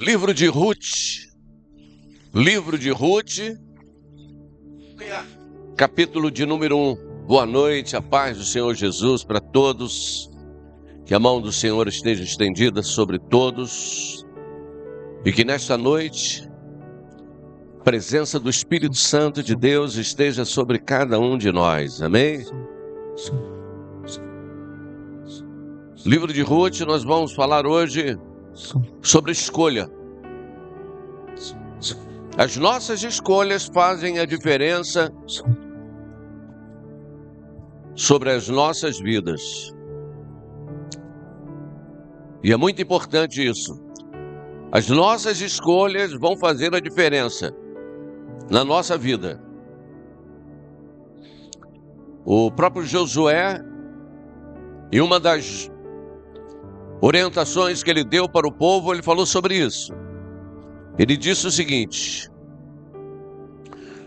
Livro de Ruth, capítulo de número 1. Boa noite, a paz do Senhor Jesus para todos, que a mão do Senhor esteja estendida sobre todos e que nesta noite a presença do Espírito Santo de Deus esteja sobre cada um de nós, amém? Livro de Ruth, nós vamos falar hoje sobre escolha. As nossas escolhas fazem a diferença sobre as nossas vidas. E é muito importante isso. As nossas escolhas vão fazer a diferença na nossa vida. O próprio Josué, em uma das orientações que ele deu para o povo, ele falou sobre isso. Ele disse o seguinte: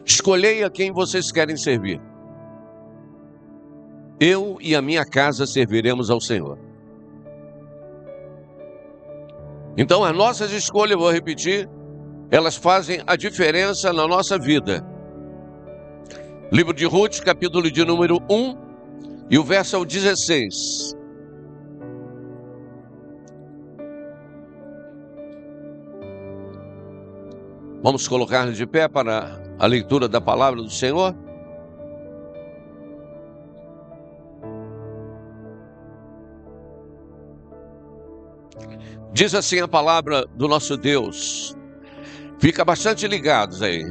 escolhei a quem vocês querem servir. Eu e a minha casa serviremos ao Senhor. Então as nossas escolhas, eu vou repetir, elas fazem a diferença na nossa vida. Livro de Ruth, capítulo de número 1, e o verso é o 16. Vamos colocar de pé para a leitura da palavra do Senhor. Diz assim a palavra do nosso Deus. Fica bastante ligados aí.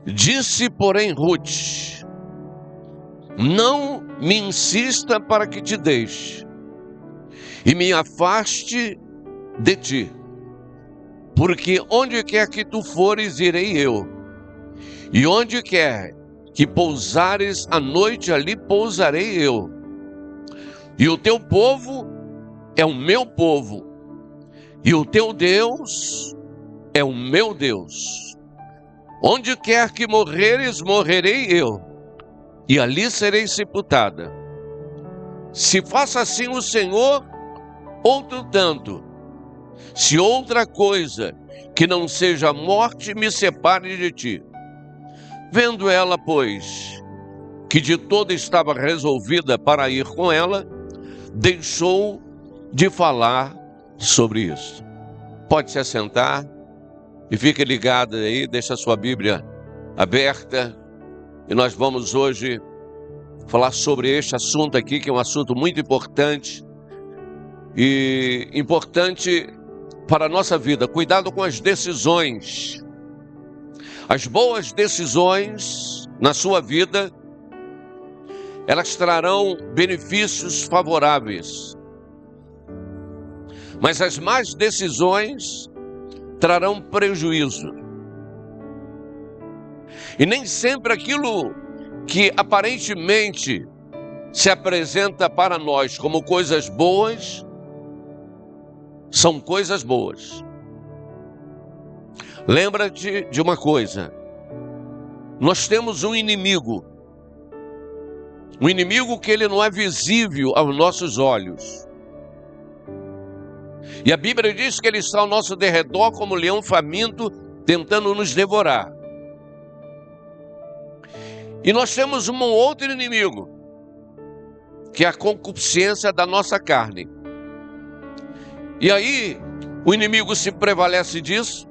Disse, porém, Ruth: não me insista para que te deixe e me afaste de ti. Porque onde quer que tu fores, irei eu. E onde quer que pousares a noite, ali pousarei eu. E o teu povo é o meu povo. E o teu Deus é o meu Deus. Onde quer que morreres, morrerei eu. E ali serei sepultada. Se faça assim o Senhor, outro tanto. Se outra coisa que não seja a morte me separe de ti. Vendo ela, pois, que de toda estava resolvida para ir com ela, deixou de falar sobre isso. Pode se assentar e fique ligado aí, deixa a sua Bíblia aberta. E nós vamos hoje falar sobre este assunto aqui, que é um assunto muito importante. E importante para a nossa vida. Cuidado com as decisões. As boas decisões na sua vida, elas trarão benefícios favoráveis. Mas as más decisões trarão prejuízo. E nem sempre aquilo que aparentemente se apresenta para nós como coisas boas são coisas boas. Lembra-te de uma coisa: nós temos um inimigo que ele não é visível aos nossos olhos. E a Bíblia diz que ele está ao nosso derredor como um leão faminto, tentando nos devorar. E nós temos um outro inimigo, que é a concupiscência da nossa carne. E aí, o inimigo se prevalece disso,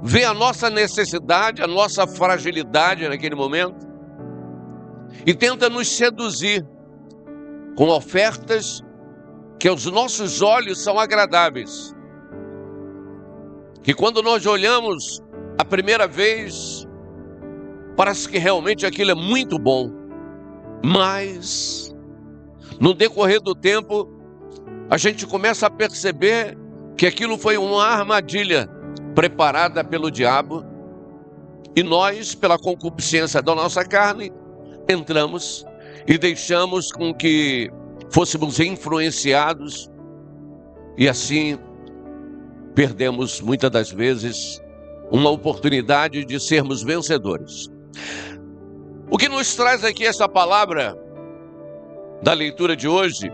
vê a nossa necessidade, a nossa fragilidade naquele momento, e tenta nos seduzir com ofertas que aos nossos olhos são agradáveis. Que quando nós olhamos a primeira vez, parece que realmente aquilo é muito bom, mas no decorrer do tempo, a gente começa a perceber que aquilo foi uma armadilha preparada pelo diabo, e nós, pela concupiscência da nossa carne, entramos e deixamos com que fôssemos influenciados, e assim perdemos muitas das vezes uma oportunidade de sermos vencedores. O que nos traz aqui essa palavra da leitura de hoje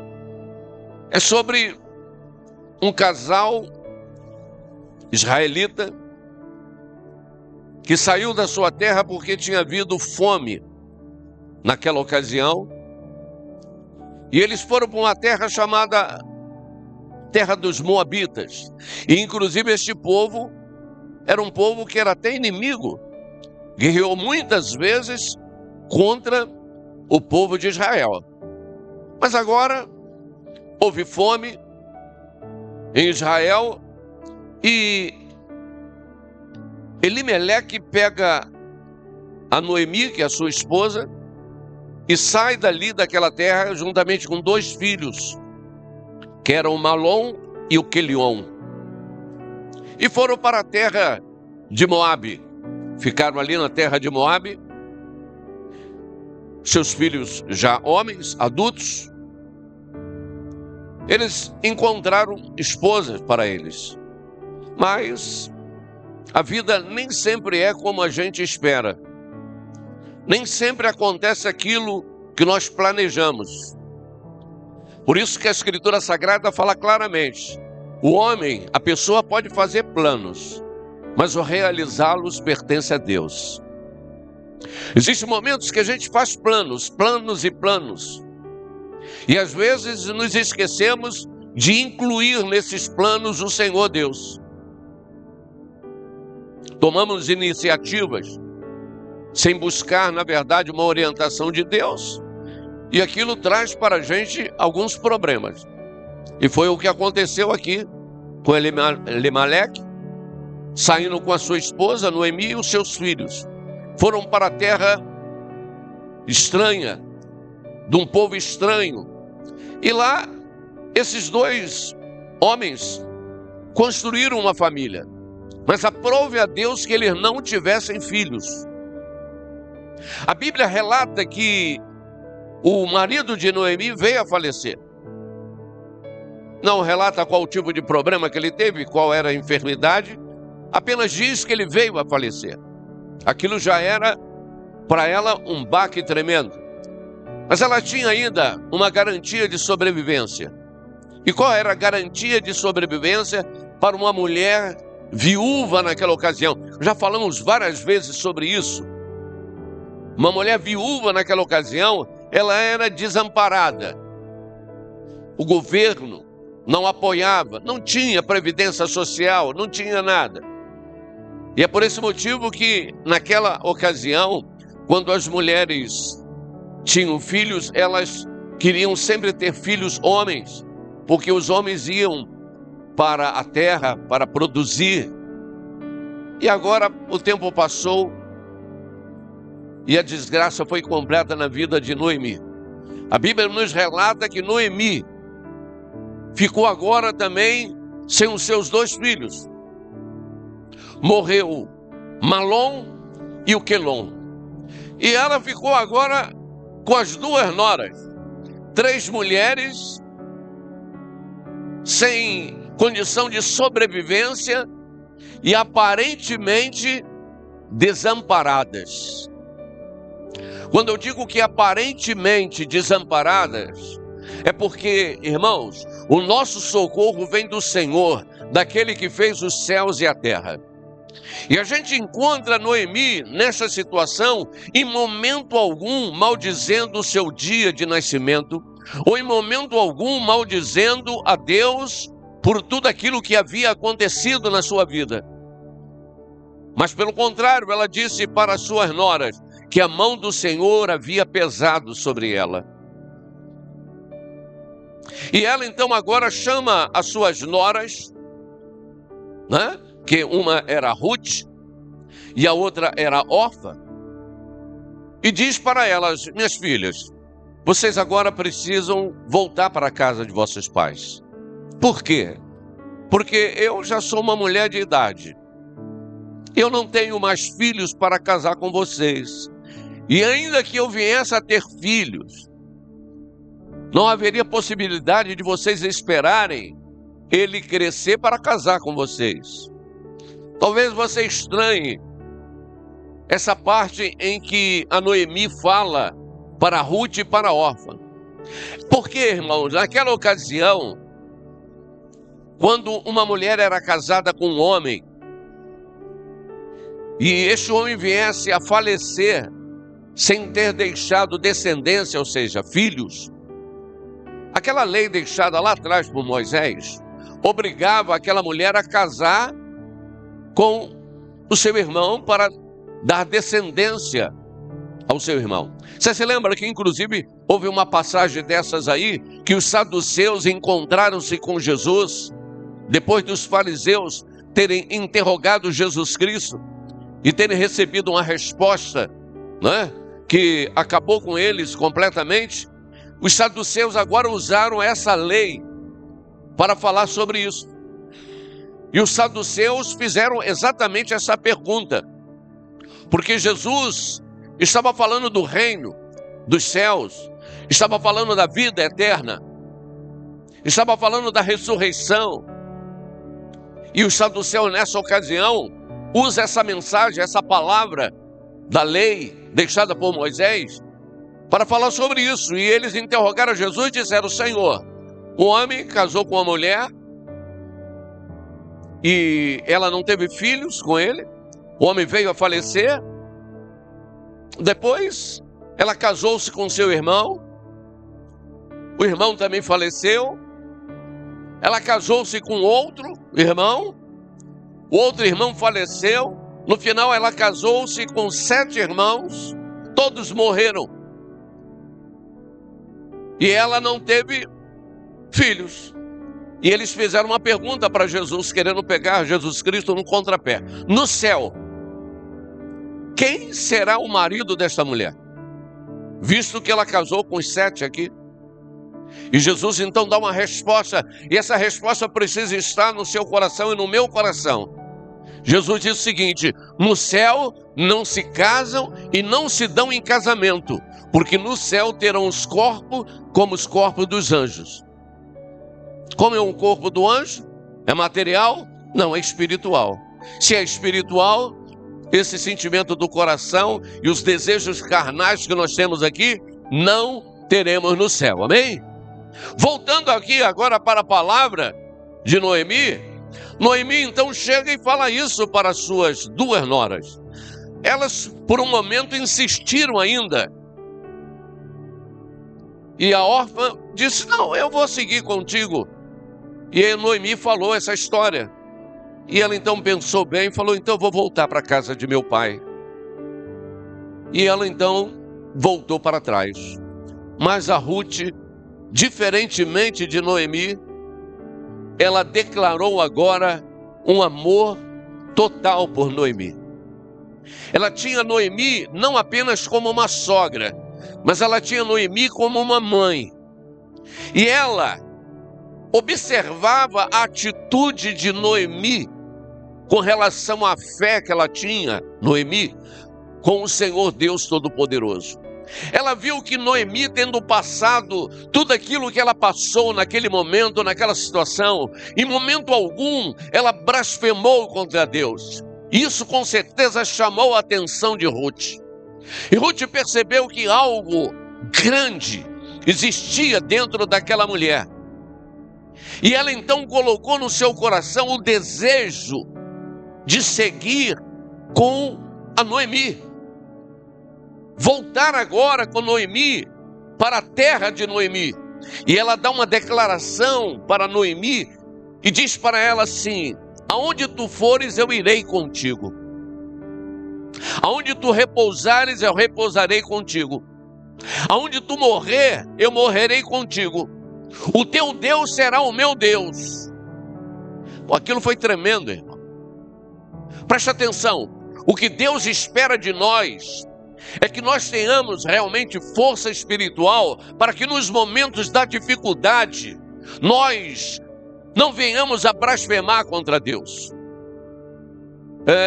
é sobre um casal israelita que saiu da sua terra porque tinha havido fome naquela ocasião. E eles foram para uma terra chamada Terra dos Moabitas. E inclusive este povo era um povo que era até inimigo. Guerreou muitas vezes contra o povo de Israel. Mas agora houve fome em Israel e Elimeleque pega a Noemi, que é a sua esposa, e sai dali daquela terra juntamente com 2 filhos, que eram o Malom e o Quelion. E foram para a terra de Moabe. Ficaram ali na terra de Moabe. Seus filhos já homens, adultos. Eles encontraram esposas para eles. Mas a vida nem sempre é como a gente espera. Nem sempre acontece aquilo que nós planejamos. Por isso que a Escritura Sagrada fala claramente: o homem, a pessoa pode fazer planos, mas o realizá-los pertence a Deus. Existem momentos que a gente faz planos e planos. E às vezes nos esquecemos de incluir nesses planos o Senhor Deus. Tomamos iniciativas sem buscar, na verdade, uma orientação de Deus. E aquilo traz para a gente alguns problemas. E foi o que aconteceu aqui com Elimeleque, saindo com a sua esposa, Noemi, e os seus filhos. Foram para a terra estranha, de um povo estranho. E lá, esses 2 homens construíram uma família. Mas aprove a Deus que eles não tivessem filhos. A Bíblia relata que o marido de Noemi veio a falecer. Não relata qual tipo de problema que ele teve, qual era a enfermidade. Apenas diz que ele veio a falecer. Aquilo já era para ela um baque tremendo. Mas ela tinha ainda uma garantia de sobrevivência. E qual era a garantia de sobrevivência para uma mulher viúva naquela ocasião? Já falamos várias vezes sobre isso. Uma mulher viúva naquela ocasião, ela era desamparada. O governo não apoiava, não tinha previdência social, não tinha nada. E é por esse motivo que, naquela ocasião, quando as mulheres tinham filhos, elas queriam sempre ter filhos homens, porque os homens iam para a terra para produzir. E agora o tempo passou e a desgraça foi completa na vida de Noemi. A Bíblia nos relata que Noemi ficou agora também sem os seus 2 filhos. Morreu Malom e o Quelion. E ela ficou agora com as 2 noras. 3 mulheres sem condição de sobrevivência e aparentemente desamparadas. Quando eu digo que aparentemente desamparadas, é porque, irmãos, o nosso socorro vem do Senhor, daquele que fez os céus e a terra. E a gente encontra Noemi nessa situação, em momento algum maldizendo o seu dia de nascimento, ou em momento algum maldizendo a Deus por tudo aquilo que havia acontecido na sua vida. Mas pelo contrário, ela disse para as suas noras que a mão do Senhor havia pesado sobre ela. E ela então agora chama as suas noras, né? Que uma era Ruth e a outra era Orfa, e diz para elas: minhas filhas, vocês agora precisam voltar para a casa de vossos pais. Por quê? Porque eu já sou uma mulher de idade. Eu não tenho mais filhos para casar com vocês. E ainda que eu viesse a ter filhos, não haveria possibilidade de vocês esperarem ele crescer para casar com vocês. Talvez você estranhe essa parte em que a Noemi fala para Ruth e para Orfa. Porque, irmãos, naquela ocasião, quando uma mulher era casada com um homem, e este homem viesse a falecer sem ter deixado descendência, ou seja, filhos, aquela lei deixada lá atrás por Moisés obrigava aquela mulher a casar com o seu irmão para dar descendência ao seu irmão. Você se lembra que inclusive houve uma passagem dessas aí, que os saduceus encontraram-se com Jesus, depois dos fariseus terem interrogado Jesus Cristo e terem recebido uma resposta, né, que acabou com eles completamente. Os saduceus agora usaram essa lei para falar sobre isso. E os saduceus fizeram exatamente essa pergunta, porque Jesus estava falando do reino dos céus, estava falando da vida eterna, estava falando da ressurreição. E os saduceus nessa ocasião usam essa mensagem, essa palavra da lei deixada por Moisés para falar sobre isso. E eles interrogaram Jesus e disseram: Senhor, o homem casou com uma mulher e ela não teve filhos com ele, o homem veio a falecer, depois ela casou-se com seu irmão, o irmão também faleceu, ela casou-se com outro irmão, o outro irmão faleceu, no final ela casou-se com 7 irmãos, todos morreram, e ela não teve filhos. E eles fizeram uma pergunta para Jesus, querendo pegar Jesus Cristo no contrapé: no céu, quem será o marido desta mulher? Visto que ela casou com os 7 aqui. E Jesus então dá uma resposta, e essa resposta precisa estar no seu coração e no meu coração. Jesus diz o seguinte: no céu não se casam e não se dão em casamento, porque no céu terão os corpos como os corpos dos anjos. Como é um corpo do anjo? É material? Não, é espiritual. Se é espiritual, esse sentimento do coração e os desejos carnais que nós temos aqui, não teremos no céu, amém? Voltando aqui agora para a palavra de Noemi, Noemi então chega e fala isso para as suas 2 noras. Elas por um momento insistiram ainda, e a órfã disse: não, eu vou seguir contigo. E a Noemi falou essa história. E ela então pensou bem e falou: então eu vou voltar para a casa de meu pai. E ela então voltou para trás. Mas a Ruth, diferentemente de Noemi, ela declarou agora um amor total por Noemi. Ela tinha Noemi não apenas como uma sogra, mas ela tinha Noemi como uma mãe. E ela observava a atitude de Noemi com relação à fé que ela tinha, Noemi, com o Senhor Deus Todo-Poderoso. Ela viu que Noemi, tendo passado tudo aquilo que ela passou naquele momento, naquela situação, em momento algum ela blasfemou contra Deus. Isso com certeza chamou a atenção de Ruth. E Ruth percebeu que algo grande existia dentro daquela mulher. E ela então colocou no seu coração o desejo de seguir com a Noemi. Voltar agora com Noemi para a terra de Noemi. E ela dá uma declaração para Noemi e diz para ela assim: aonde tu fores eu irei contigo. Aonde tu repousares eu repousarei contigo. Aonde tu morrer eu morrerei contigo. O teu Deus será o meu Deus. Pô, aquilo foi tremendo, irmão. Presta atenção. O que Deus espera de nós é que nós tenhamos realmente força espiritual para que nos momentos da dificuldade nós não venhamos a blasfemar contra Deus.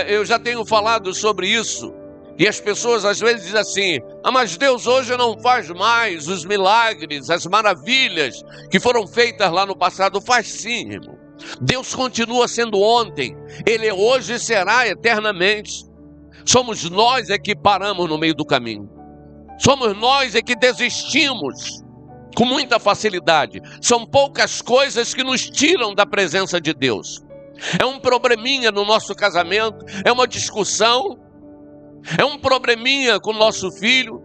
Eu já tenho falado sobre isso. E as pessoas às vezes dizem assim: mas Deus hoje não faz mais os milagres, as maravilhas que foram feitas lá no passado. Faz sim, irmão. Deus continua sendo ontem, Ele hoje e será eternamente. Somos nós é que paramos no meio do caminho. Somos nós é que desistimos com muita facilidade. São poucas coisas que nos tiram da presença de Deus. É um probleminha no nosso casamento, é uma discussão, é um probleminha com o nosso filho,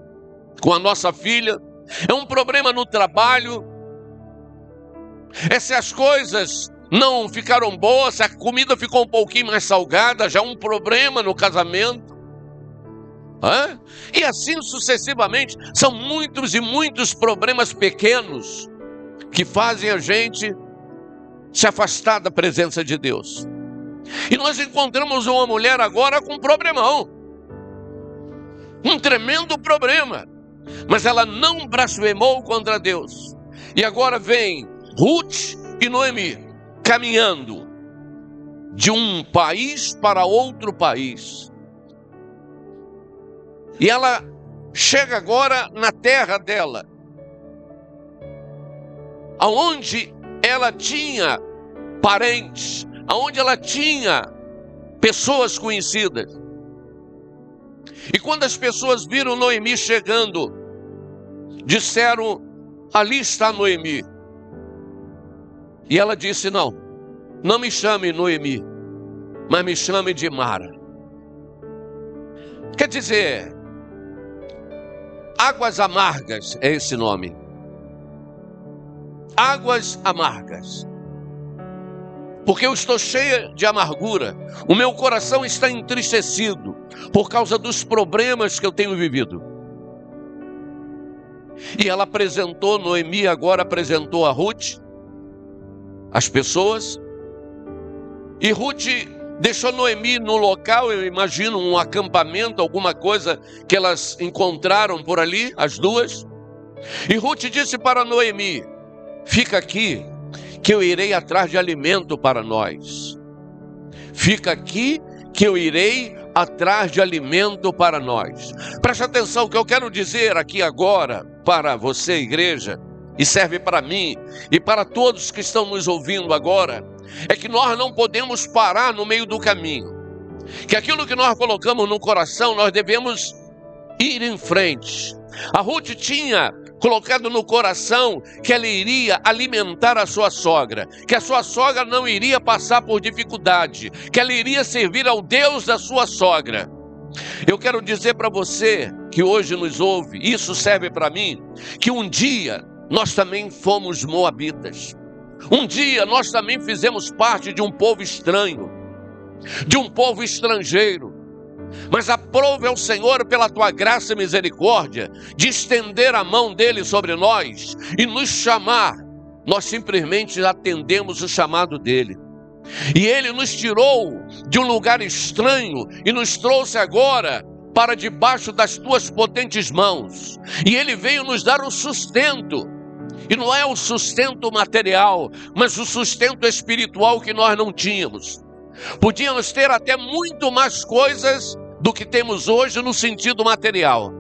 com a nossa filha, é um problema no trabalho. Se as coisas não ficaram boas, se a comida ficou um pouquinho mais salgada, já é um problema no casamento. E assim sucessivamente, são muitos e muitos problemas pequenos que fazem a gente se afastar da presença de Deus. E nós encontramos uma mulher agora com um problemão, um tremendo problema, mas ela não blasfemou contra Deus. E agora vem Ruth e Noemi caminhando de um país para outro país. E ela chega agora na terra dela, aonde ela tinha parentes, aonde ela tinha pessoas conhecidas. E quando as pessoas viram Noemi chegando, disseram: ali está Noemi. E ela disse: não me chame Noemi, mas me chame de Mara. Quer dizer, águas amargas é esse nome. Águas amargas. Porque eu estou cheia de amargura. O meu coração está entristecido por causa dos problemas que eu tenho vivido. E ela apresentou, Noemi agora apresentou a Ruth, as pessoas. E Ruth deixou Noemi no local, eu imagino um acampamento, alguma coisa que elas encontraram por ali, as duas. E Ruth disse para Noemi: fica aqui, que eu irei atrás de alimento para nós. Fica aqui, que eu irei atrás de alimento para nós. Preste atenção, o que eu quero dizer aqui agora para você, igreja, e serve para mim e para todos que estão nos ouvindo agora, é que nós não podemos parar no meio do caminho. Que aquilo que nós colocamos no coração, nós devemos ir em frente. A Ruth tinha colocado no coração que ela iria alimentar a sua sogra, que a sua sogra não iria passar por dificuldade, que ela iria servir ao Deus da sua sogra. Eu quero dizer para você que hoje nos ouve, isso serve para mim, que um dia nós também fomos moabitas. Um dia nós também fizemos parte de um povo estranho, de um povo estrangeiro. Mas aprove ao Senhor, pela tua graça e misericórdia, de estender a mão dele sobre nós e nos chamar. Nós simplesmente atendemos o chamado dele. E ele nos tirou de um lugar estranho e nos trouxe agora para debaixo das tuas potentes mãos. E ele veio nos dar o sustento. E não é o sustento material, mas o sustento espiritual que nós não tínhamos. Podíamos ter até muito mais coisas do que temos hoje no sentido material,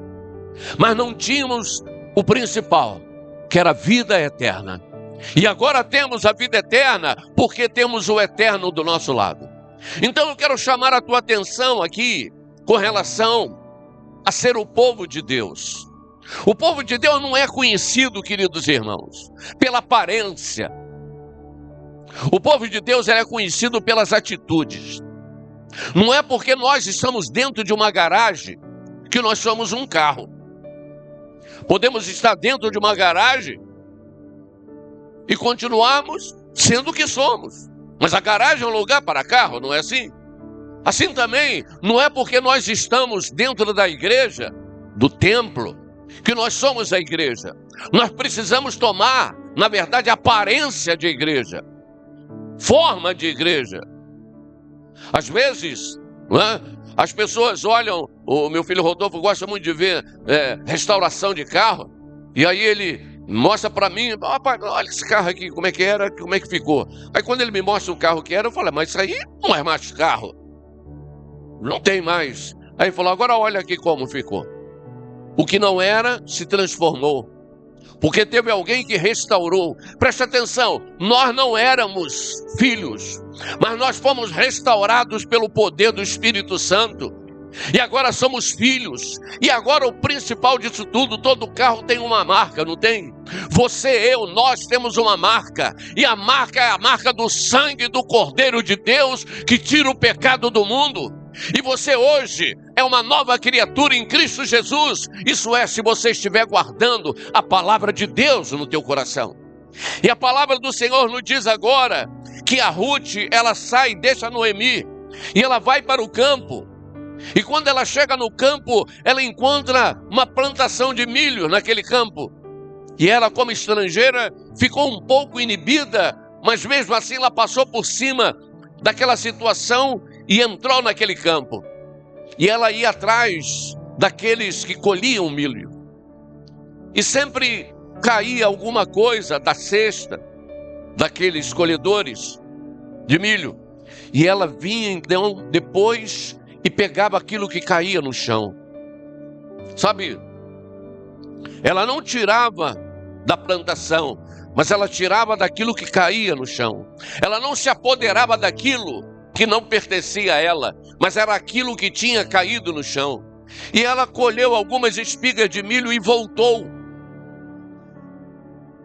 mas não tínhamos o principal, que era a vida eterna. E agora temos a vida eterna porque temos o eterno do nosso lado. Então eu quero chamar a tua atenção aqui com relação a ser o povo de Deus. O povo de Deus não é conhecido, queridos irmãos, pela aparência. O povo de Deus é conhecido pelas atitudes. Não é porque nós estamos dentro de uma garagem que nós somos um carro. Podemos estar dentro de uma garagem e continuarmos sendo o que somos. Mas a garagem é um lugar para carro, não é assim? Assim também, não é porque nós estamos dentro da igreja, do templo, que nós somos a igreja. Nós precisamos tomar, na verdade, aparência de igreja, forma de igreja. Às vezes, as pessoas olham, o meu filho Rodolfo gosta muito de ver restauração de carro, e aí ele mostra para mim: rapaz, olha esse carro aqui, como é que era, como é que ficou. Aí quando ele me mostra o carro que era, eu falo: mas isso aí não é mais carro, não tem mais. Aí ele falou: agora olha aqui como ficou. O que não era se transformou, porque teve alguém que restaurou. Presta atenção, nós não éramos filhos, mas nós fomos restaurados pelo poder do Espírito Santo. E agora somos filhos. E agora o principal disso tudo, todo carro tem uma marca, não tem? Você, eu, nós temos uma marca. E a marca é a marca do sangue do Cordeiro de Deus que tira o pecado do mundo. E você hoje é uma nova criatura em Cristo Jesus. Isso é, se você estiver guardando a palavra de Deus no teu coração. E a palavra do Senhor nos diz agora que a Ruth, ela sai e deixa Noemi. E ela vai para o campo. E quando ela chega no campo, ela encontra uma plantação de milho naquele campo. E ela, como estrangeira, ficou um pouco inibida, mas mesmo assim ela passou por cima daquela situação e entrou naquele campo. E ela ia atrás daqueles que colhiam milho. E sempre caía alguma coisa da cesta daqueles colhedores de milho. E ela vinha então depois e pegava aquilo que caía no chão. Sabe, ela não tirava da plantação, mas ela tirava daquilo que caía no chão. Ela não se apoderava daquilo que não pertencia a ela, mas era aquilo que tinha caído no chão. E ela colheu algumas espigas de milho e voltou.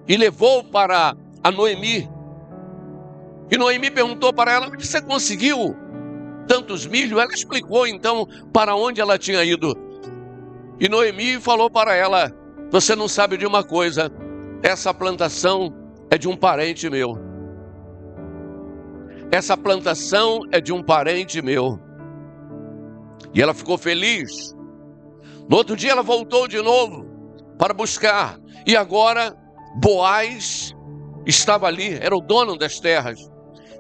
E levou para a Noemi. E Noemi perguntou para ela: onde você conseguiu tantos milho? Ela explicou então para onde ela tinha ido. E Noemi falou para ela: você não sabe de uma coisa, essa plantação é de um parente meu. Essa plantação é de um parente meu. E ela ficou feliz. No outro dia ela voltou de novo para buscar. E agora Boaz estava ali, era o dono das terras.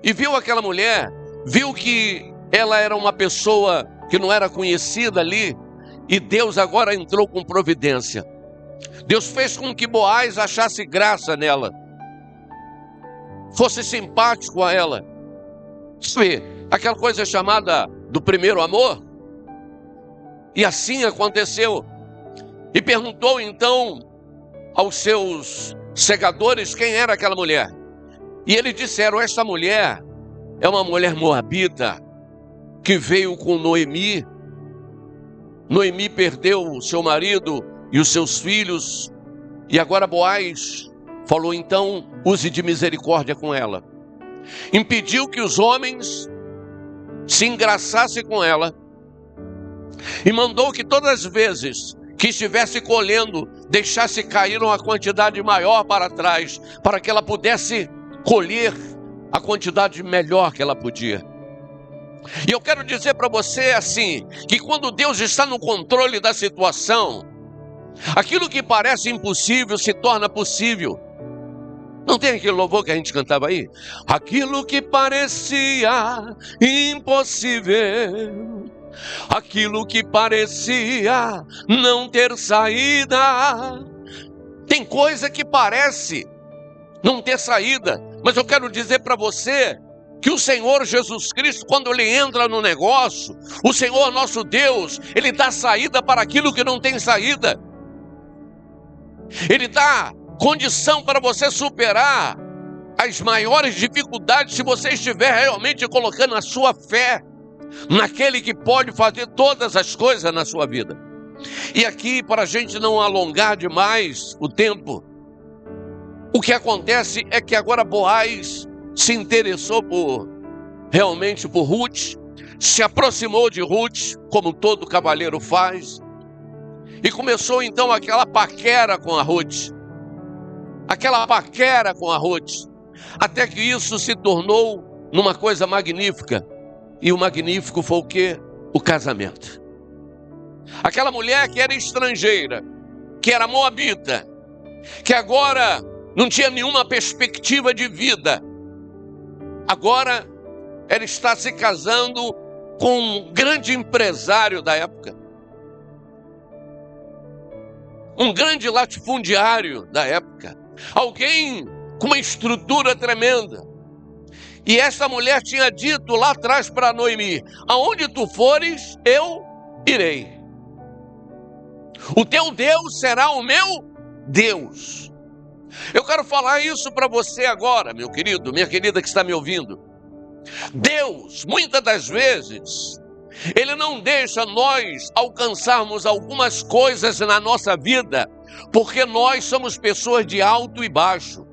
E viu aquela mulher, viu que ela era uma pessoa que não era conhecida ali. E Deus agora entrou com providência. Deus fez com que Boaz achasse graça nela, fosse simpático a ela. Sabe, aquela coisa chamada do primeiro amor? E assim aconteceu. E perguntou então aos seus segadores quem era aquela mulher. E eles disseram: esta mulher é uma mulher moabita que veio com Noemi. Noemi perdeu o seu marido e os seus filhos. E agora Boaz falou: então use de misericórdia com ela. Impediu que os homens se engraçassem com ela. E mandou que todas as vezes que estivesse colhendo, deixasse cair uma quantidade maior para trás, para que ela pudesse colher a quantidade melhor que ela podia. E eu quero dizer para você assim, que quando Deus está no controle da situação, aquilo que parece impossível se torna possível. Não tem aquele louvor que a gente cantava aí? Aquilo que parecia impossível, aquilo que parecia não ter saída. Tem coisa que parece não ter saída, mas eu quero dizer para você que o Senhor Jesus Cristo, quando Ele entra no negócio, o Senhor nosso Deus, Ele dá saída para aquilo que não tem saída. Ele dá condição para você superar as maiores dificuldades se você estiver realmente colocando a sua fé naquele que pode fazer todas as coisas na sua vida. E aqui, para a gente não alongar demais o tempo, o que acontece é que agora Boaz se interessou realmente por Ruth, se aproximou de Ruth, como todo cavalheiro faz, e começou então aquela paquera com a Ruth. Aquela paquera com a Ruth, até que isso se tornou numa coisa magnífica. E o magnífico foi o quê? O casamento. Aquela mulher que era estrangeira, que era moabita, que agora não tinha nenhuma perspectiva de vida, agora ela está se casando com um grande empresário da época, um grande latifundiário da época, alguém com uma estrutura tremenda. E essa mulher tinha dito lá atrás para Noemi: aonde tu fores, eu irei. O teu Deus será o meu Deus. Eu quero falar isso para você agora, meu querido, minha querida que está me ouvindo. Deus, muitas das vezes, Ele não deixa nós alcançarmos algumas coisas na nossa vida, porque nós somos pessoas de alto e baixo.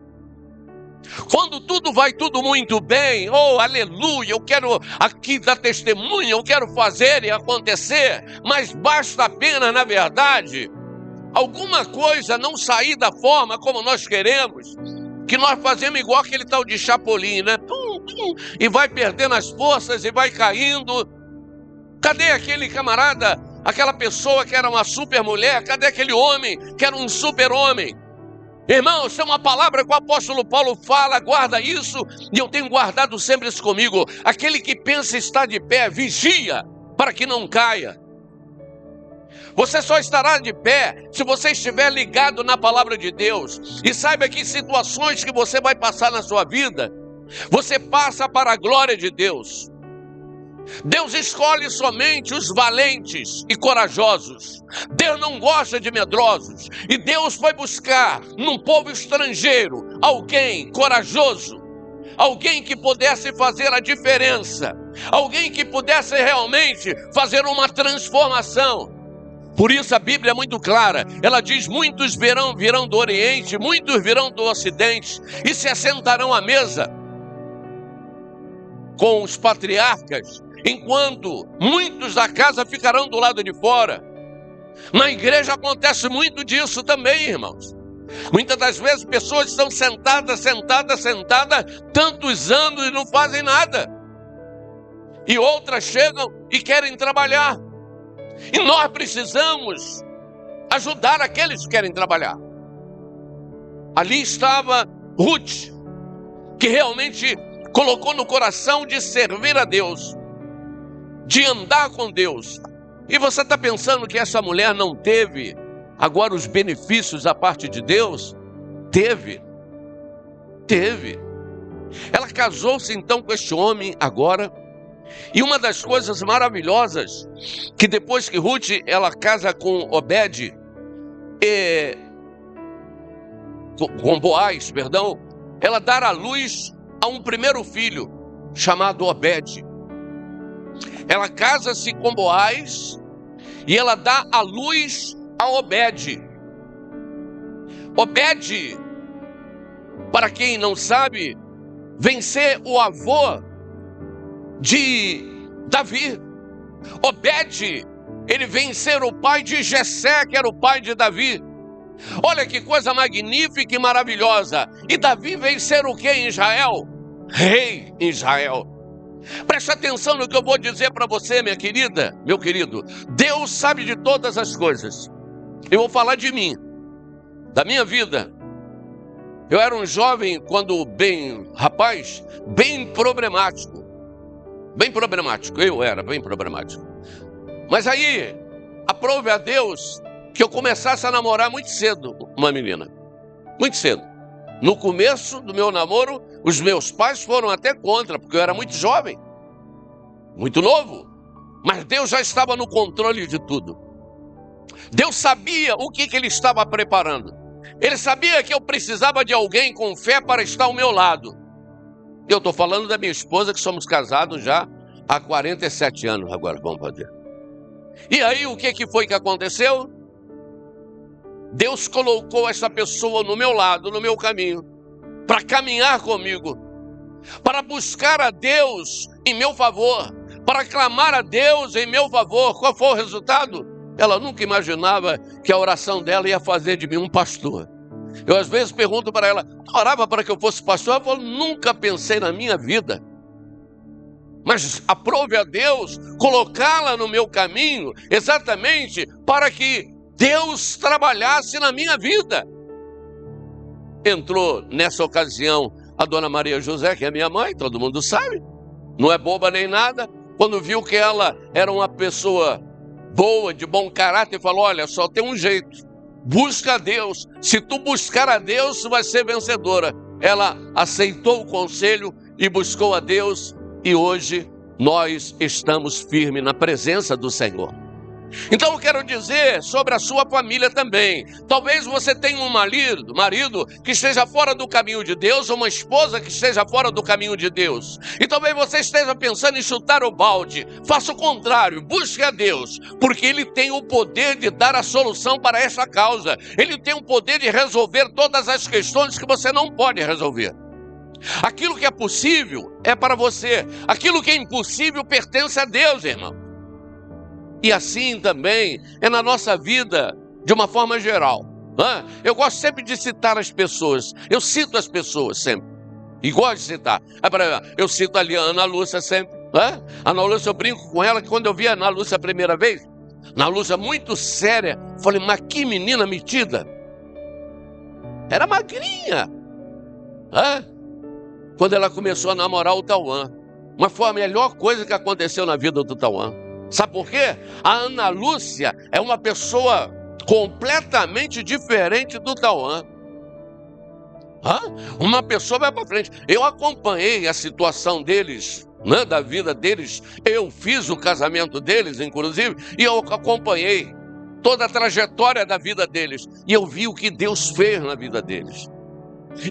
Quando tudo vai tudo muito bem, oh, aleluia, eu quero aqui dar testemunho, eu quero fazer e acontecer, mas basta apenas, na verdade, alguma coisa não sair da forma como nós queremos, que nós fazemos igual aquele tal de Chapolin, né? Pum, pum, e vai perdendo as forças e vai caindo. Cadê aquele camarada, aquela pessoa que era uma super mulher? Cadê aquele homem que era um super homem? Irmãos, isso é uma palavra que o apóstolo Paulo fala, guarda isso, e eu tenho guardado sempre isso comigo. Aquele que pensa estar de pé, vigia para que não caia. Você só estará de pé se você estiver ligado na palavra de Deus. E saiba que situações que você vai passar na sua vida, você passa para a glória de Deus. Deus escolhe somente os valentes e corajosos. Deus não gosta de medrosos. E Deus foi buscar num povo estrangeiro alguém corajoso, alguém que pudesse fazer a diferença, alguém que pudesse realmente fazer uma transformação. Por isso a Bíblia é muito clara. Ela diz: muitos virão do Oriente, muitos virão do Ocidente e se assentarão à mesa com os patriarcas, enquanto muitos da casa ficarão do lado de fora. Na igreja acontece muito disso também, irmãos. Muitas das vezes pessoas estão sentadas, tantos anos e não fazem nada. E outras chegam e querem trabalhar. E nós precisamos ajudar aqueles que querem trabalhar. Ali estava Ruth, que realmente colocou no coração de servir a Deus, de andar com Deus. E você está pensando que essa mulher não teve agora os benefícios da parte de Deus? Teve. Ela casou-se então com este homem agora. E uma das coisas maravilhosas, que depois que Ruth ela casa com Obed, com Boaz, perdão, ela dá à luz a um primeiro filho, chamado Obed. Ela casa-se com Boaz e ela dá à luz a Obed. Obed, para quem não sabe, vem ser o avô de Davi. Obed, ele vem ser o pai de Jessé, que era o pai de Davi. Olha que coisa magnífica e maravilhosa. E Davi vem ser o que em Israel? Rei em Israel. Preste atenção no que eu vou dizer para você, minha querida, meu querido. Deus sabe de todas as coisas. Eu vou falar de mim, da minha vida. Eu era um jovem, quando bem rapaz, bem problemático. Eu era bem problemático. Mas aí, aprove a Deus que eu começasse a namorar muito cedo uma menina. Muito cedo. No começo do meu namoro, os meus pais foram até contra, porque eu era muito jovem, muito novo. Mas Deus já estava no controle de tudo. Deus sabia o que Ele estava preparando. Ele sabia que eu precisava de alguém com fé para estar ao meu lado. Eu estou falando da minha esposa, que somos casados já há 47 anos agora, vamos fazer. E aí, o que foi que aconteceu? Deus colocou essa pessoa no meu lado, no meu caminho, para caminhar comigo, para buscar a Deus em meu favor, para clamar a Deus em meu favor. Qual foi o resultado? Ela nunca imaginava que a oração dela ia fazer de mim um pastor. Eu às vezes pergunto para ela: orava para que eu fosse pastor? Ela falou: nunca pensei na minha vida. Mas aprove a Deus colocá-la no meu caminho exatamente para que Deus trabalhasse na minha vida. Entrou nessa ocasião a dona Maria José, que é minha mãe, todo mundo sabe, não é boba nem nada. Quando viu que ela era uma pessoa boa, de bom caráter, falou: olha, só tem um jeito, busca a Deus. Se tu buscar a Deus, tu vai ser vencedora. Ela aceitou o conselho e buscou a Deus, e hoje nós estamos firmes na presença do Senhor. Então eu quero dizer sobre a sua família também. Talvez você tenha um marido que esteja fora do caminho de Deus, ou uma esposa que esteja fora do caminho de Deus. E talvez você esteja pensando em chutar o balde. Faça o contrário, busque a Deus, porque Ele tem o poder de dar a solução para essa causa. Ele tem o poder de resolver todas as questões que você não pode resolver. Aquilo que é possível é para você. Aquilo que é impossível pertence a Deus, irmão. E assim também é na nossa vida, de uma forma geral. Eu gosto sempre de citar as pessoas. Eu cito as pessoas sempre. E gosto de citar. Eu cito ali a Ana Lúcia sempre. Ana Lúcia, eu brinco com ela, que quando eu vi a Ana Lúcia a primeira vez, Ana Lúcia muito séria, falei, mas que menina metida. Era magrinha. Quando ela começou a namorar o Tauan. Mas foi a melhor coisa que aconteceu na vida do Tauan. Sabe por quê? A Ana Lúcia é uma pessoa completamente diferente do Tauan. Uma pessoa vai para frente. Eu acompanhei a situação deles, da vida deles. Eu fiz o casamento deles, inclusive, e eu acompanhei toda a trajetória da vida deles. E eu vi o que Deus fez na vida deles.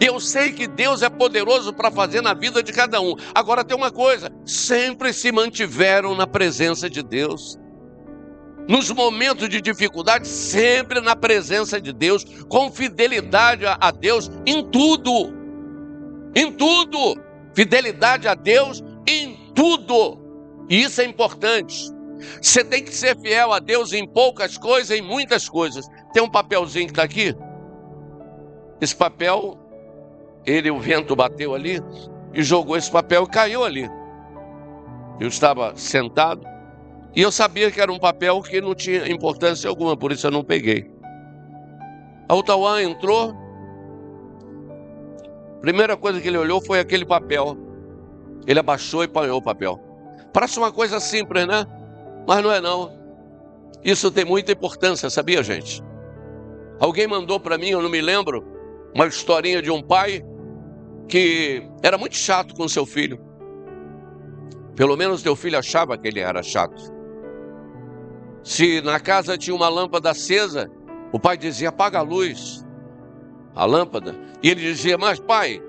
E eu sei que Deus é poderoso para fazer na vida de cada um. Agora tem uma coisa, sempre se mantiveram na presença de Deus. Nos momentos de dificuldade, sempre na presença de Deus, com fidelidade a Deus em tudo. Em tudo. Fidelidade a Deus em tudo. E isso é importante. Você tem que ser fiel a Deus em poucas coisas, em muitas coisas. Tem um papelzinho que está aqui. Esse papel... o vento bateu ali e jogou esse papel e caiu ali. Eu estava sentado e eu sabia que era um papel que não tinha importância alguma, por isso eu não peguei. O Tauan entrou, a primeira coisa que ele olhou foi aquele papel. Ele abaixou e apanhou o papel. Parece uma coisa simples, né? Mas não é não. Isso tem muita importância, sabia, gente? Alguém mandou para mim, eu não me lembro, uma historinha de um pai que era muito chato com seu filho. Pelo menos seu filho achava que ele era chato. Se na casa tinha uma lâmpada acesa, o pai dizia, apaga a luz, a lâmpada. E ele dizia, mas pai,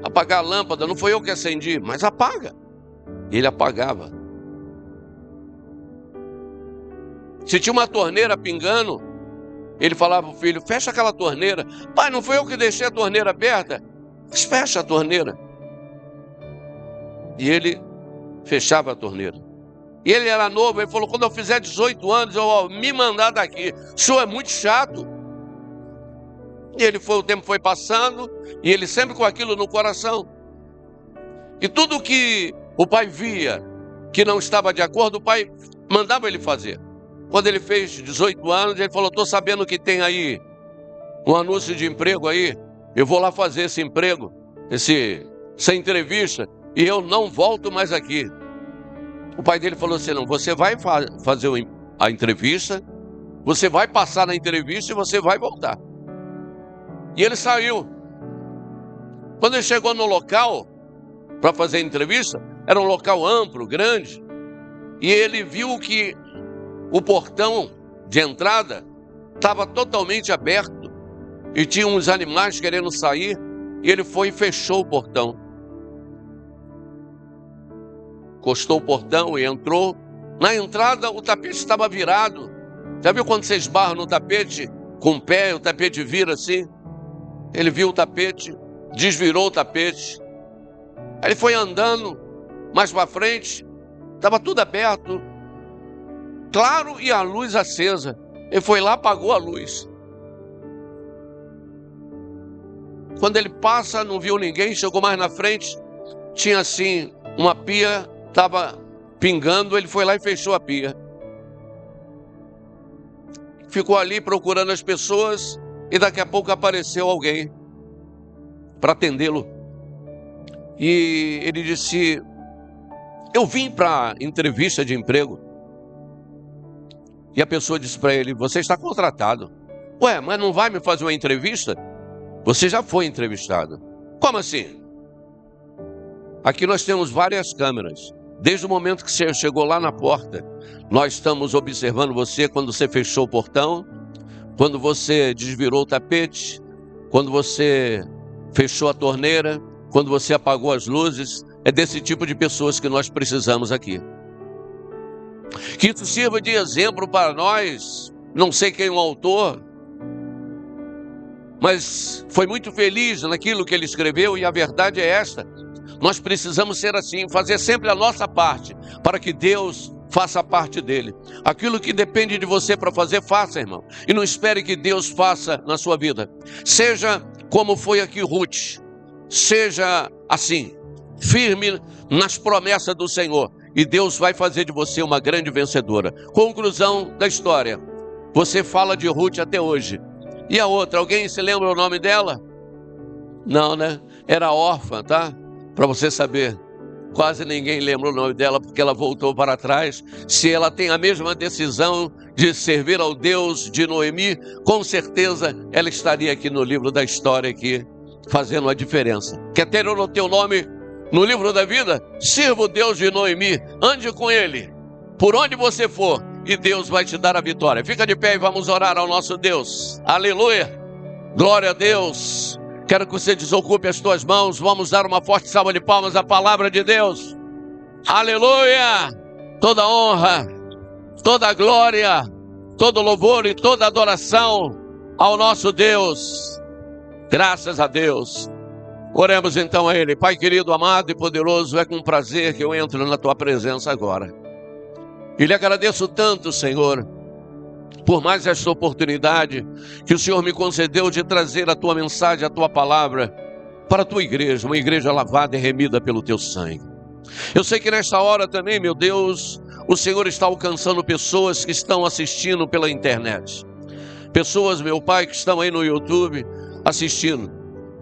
apagar a lâmpada, não foi eu que acendi, mas apaga. E ele apagava. Se tinha uma torneira pingando, ele falava para o filho, fecha aquela torneira. Pai, não foi eu que deixei a torneira aberta? Fecha a torneira. E ele fechava a torneira. E ele era novo, ele falou, quando eu fizer 18 anos, eu vou me mandar daqui. O senhor é muito chato. E o tempo foi passando, e ele sempre com aquilo no coração. E tudo que o pai via que não estava de acordo, o pai mandava ele fazer. Quando ele fez 18 anos, ele falou, estou sabendo que tem aí um anúncio de emprego aí. Eu vou lá fazer esse emprego, essa entrevista, e eu não volto mais aqui. O pai dele falou assim, não, você vai fazer a entrevista, você vai passar na entrevista e você vai voltar. E ele saiu. Quando ele chegou no local para fazer a entrevista, era um local amplo, grande, e ele viu que o portão de entrada estava totalmente aberto e tinha uns animais querendo sair, e ele foi e fechou o portão. Encostou o portão e entrou. Na entrada o tapete estava virado. Já viu quando você esbarra no tapete com o pé, o tapete vira assim? Ele viu o tapete, desvirou o tapete. Aí ele foi andando mais para frente, estava tudo aberto, claro, e a luz acesa. Ele foi lá, apagou a luz. Quando ele passa, não viu ninguém, chegou mais na frente, tinha assim uma pia, estava pingando, ele foi lá e fechou a pia. Ficou ali procurando as pessoas e daqui a pouco apareceu alguém para atendê-lo. E ele disse, eu vim para entrevista de emprego. E a pessoa disse para ele, você está contratado. Ué, mas não vai me fazer uma entrevista? Você já foi entrevistado. Como assim? Aqui nós temos várias câmeras. Desde o momento que você chegou lá na porta, nós estamos observando você quando você fechou o portão, quando você desvirou o tapete, quando você fechou a torneira, quando você apagou as luzes. É desse tipo de pessoas que nós precisamos aqui. Que isso sirva de exemplo para nós. Não sei quem é o autor, mas foi muito feliz naquilo que ele escreveu, e a verdade é esta: nós precisamos ser assim, fazer sempre a nossa parte, para que Deus faça a parte dele. Aquilo que depende de você para fazer, faça, irmão. E não espere que Deus faça na sua vida. Seja como foi aqui Ruth, seja assim, firme nas promessas do Senhor, e Deus vai fazer de você uma grande vencedora. Conclusão da história: você fala de Ruth até hoje. E a outra, alguém se lembra o nome dela? Não, né? Era órfã, tá? Para você saber. Quase ninguém lembra o nome dela, porque ela voltou para trás. Se ela tem a mesma decisão de servir ao Deus de Noemi, com certeza ela estaria aqui no livro da história, aqui, fazendo a diferença. Quer ter o teu nome no livro da vida? Sirva o Deus de Noemi, ande com ele, por onde você for, e Deus vai te dar a vitória. Fica de pé e vamos orar ao nosso Deus. Aleluia, glória a Deus. Quero que você desocupe as tuas mãos. Vamos dar uma forte salva de palmas à palavra de Deus. Aleluia, toda honra, toda glória, todo louvor e toda adoração ao nosso Deus. Graças a Deus. Oremos então a Ele. Pai querido, amado e poderoso, é com prazer que eu entro na Tua presença agora. E lhe agradeço tanto, Senhor, por mais esta oportunidade que o Senhor me concedeu de trazer a Tua mensagem, a Tua palavra para a Tua igreja, uma igreja lavada e remida pelo Teu sangue. Eu sei que nesta hora também, meu Deus, o Senhor está alcançando pessoas que estão assistindo pela internet. Pessoas, meu Pai, que estão aí no YouTube assistindo.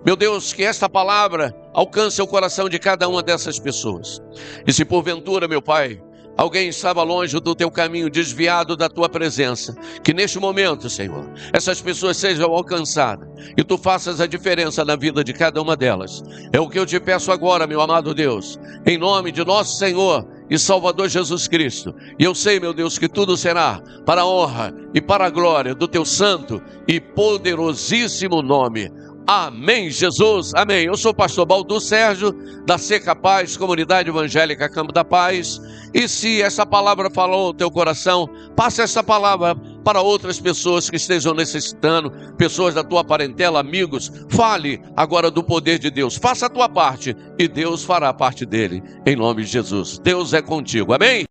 Meu Deus, que esta palavra alcance o coração de cada uma dessas pessoas. E se porventura, meu Pai, alguém estava longe do Teu caminho, desviado da Tua presença, que neste momento, Senhor, essas pessoas sejam alcançadas e Tu faças a diferença na vida de cada uma delas. É o que eu te peço agora, meu amado Deus, em nome de nosso Senhor e Salvador Jesus Cristo. E eu sei, meu Deus, que tudo será para a honra e para a glória do Teu santo e poderosíssimo nome. Amém, Jesus, amém. Eu sou o pastor Baldur Sérgio, da Seca Paz, Comunidade Evangélica Campo da Paz. E se essa palavra falou ao teu coração, passe essa palavra para outras pessoas que estejam necessitando, pessoas da tua parentela, amigos. Fale agora do poder de Deus. Faça a tua parte e Deus fará a parte dele, em nome de Jesus. Deus é contigo, amém?